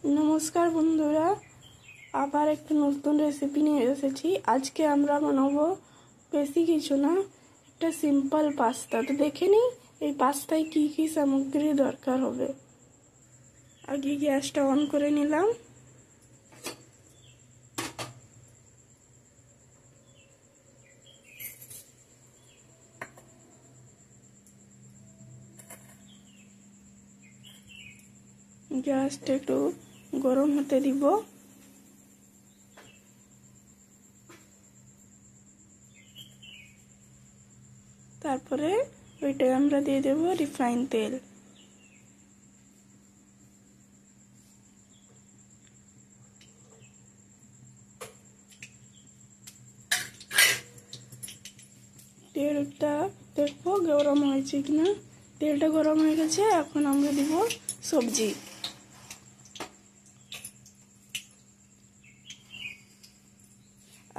নমস্কার বন্ধুরা, আবার একটা নতুন রেসিপি নিয়ে এসেছি। আজকে আমরা বানাবো বেশি কিছু না, একটা সিম্পল পাস্তা। তো দেখে নিই এই পাস্তায় কি কি সামগ্রী দরকার হবে। আগে গ্যাসটা অন করে নিলাম। গ্যাসটা একটু গরম হতে দিব। তারপরে ওইটাই আমরা দিয়ে দেব রিফাইন তেল। তেলটা দেখবো গরম হয়েছে কিনা। তেলটা গরম হয়ে গেছে, এখন আমরা দিব সবজি।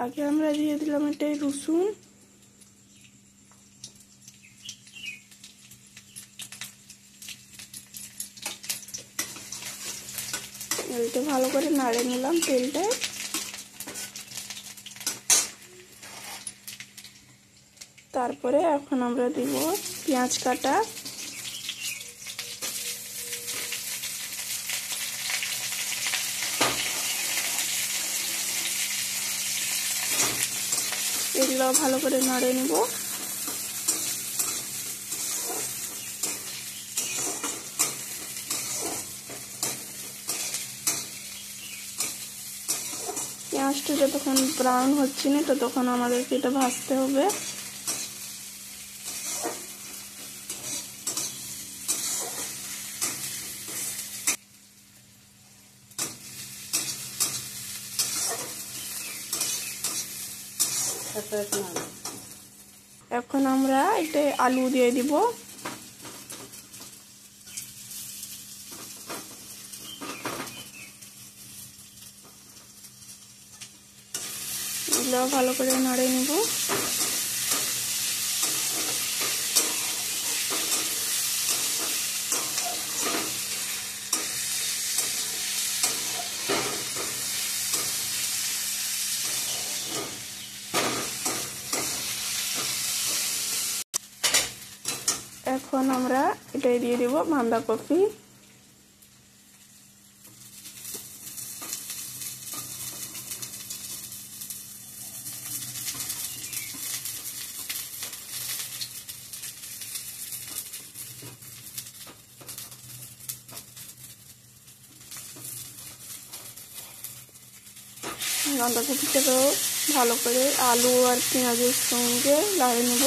আগে আমরা দিয়ে দিলাম এটাই রসুন, এটা ভালো করে নাড়ে নিলাম তেলটা। তারপরে এখন আমরা দিব পেঁয়াজ কাটা, এগুলো ভালো করে নাড়ে নেব। পেঁয়াজটা যতক্ষণ ব্রাউন হচ্ছে না ততক্ষণ আমাদেরকে এটা ভাজতে হবে। এখন আমরা এটা আলু দিয়ে দিব। এগুলো ভালো করে নাড়ে নিব। এখন আমরা এটাই দিয়ে দিব বাঁধাকপি। বাঁধাকপিটাকেও ভালো করে আলু আর পেঁয়াজের সঙ্গে লাগিয়ে নেব।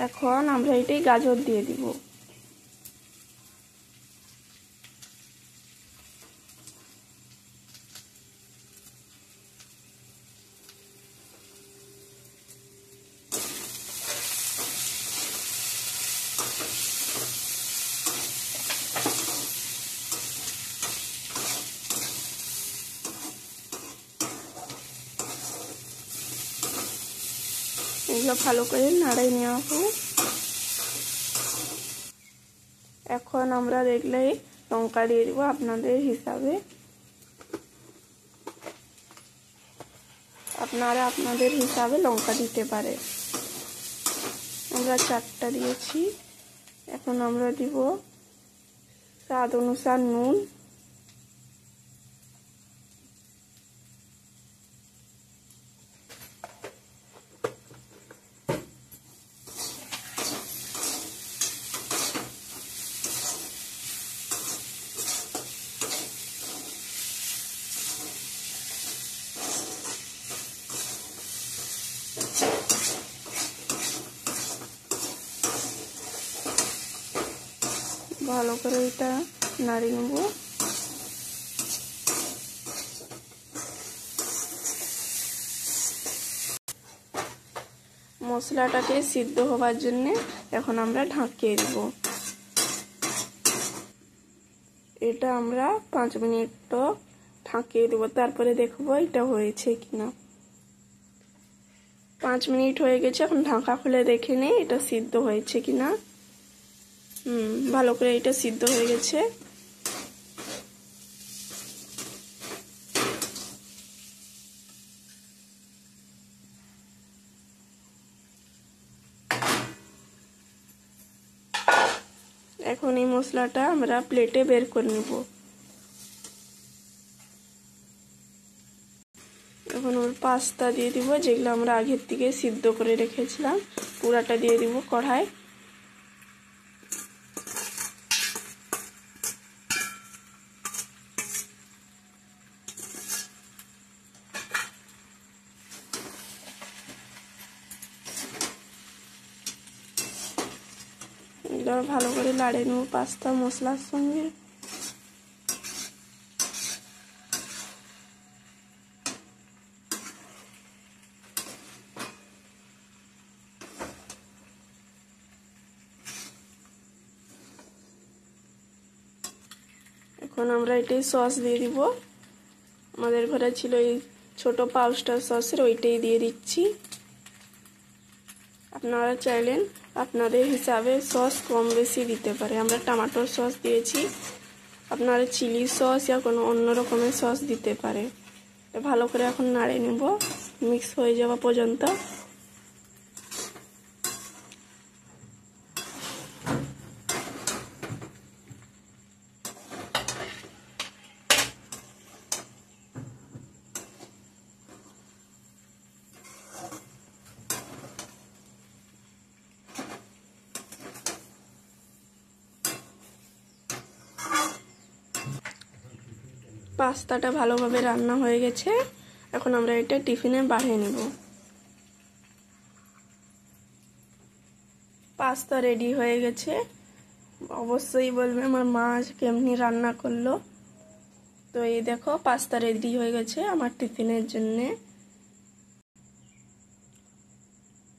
এখন আমরা এটাই গাজর দিয়ে দিব। এগুলো ভালো করে নাড়াই নেওয়া হোক। এখন আমরা দেখলে লঙ্কা দিয়ে দিব আপনাদের হিসাবে। আপনারা আপনাদের হিসাবে লঙ্কা দিতে পারে। আমরা 4টা দিয়েছি। এখন আমরা দিব স্বাদ অনুসার নুন, ভালো করে এটা নাড়িয়ে নেব। মশলাটাকে সিদ্ধ হবার জন্য এখন আমরা ঢাকিয়ে দেব। এটা আমরা 5 মিনিট ঢাকিয়ে দেব, তারপরে দেখব এটা হয়েছে কিনা। 5 মিনিট হয়ে গেছে, এখন ঢাকা খুলে দেখে নেই এটা সিদ্ধ হয়েছে কিনা। ভালো করে এটা সিদ্ধ হয়ে গেছে। এখন এই মশলাটা আমরা প্লেটে বের করে নেব। এখন ওর পাস্তা দিয়ে দিব, যেগুলো আমরা আগের থেকে সিদ্ধ করে রেখেছিলাম, পুরাটা দিয়ে দিব কড়াই। এগুলো ভালো করে নাড়িয়ে নেব পাস্তা মশলার সঙ্গে। এখন আমরা এটাই সস দিয়ে দিব। আমাদের ঘরে ছিল এই ছোট পাউচটা সসের, ওইটাই দিয়ে দিচ্ছি। আপনারা চাইলেন আপনাদের হিসাবে সস কম বেশি দিতে পারে। আমরা টমেটোর সস দিয়েছি, আপনারা চিলি সস या কোনো অন্য রকমের সস দিতে পারে। ভালো করে এখন নাড়িয়ে নেব মিক্স হয়ে যাওয়া পর্যন্ত। পাস্তাটা ভালোভাবে রান্না হয়ে গেছে, এখন আমরা এটা টিফিনে বাড়িয়ে নেব। পাস্তা রেডি হয়ে গেছে। অবশ্যই বলবে আমার মা আজ কেমনি রান্না করলো। তো এই দেখো পাস্তা রেডি হয়ে গেছে আমার টিফিনের জন্যে।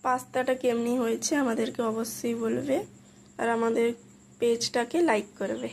পাস্তাটা কেমনি হয়েছে আমাদেরকে অবশ্যই বলবে, আর আমাদের পেজটাকে লাইক করবে।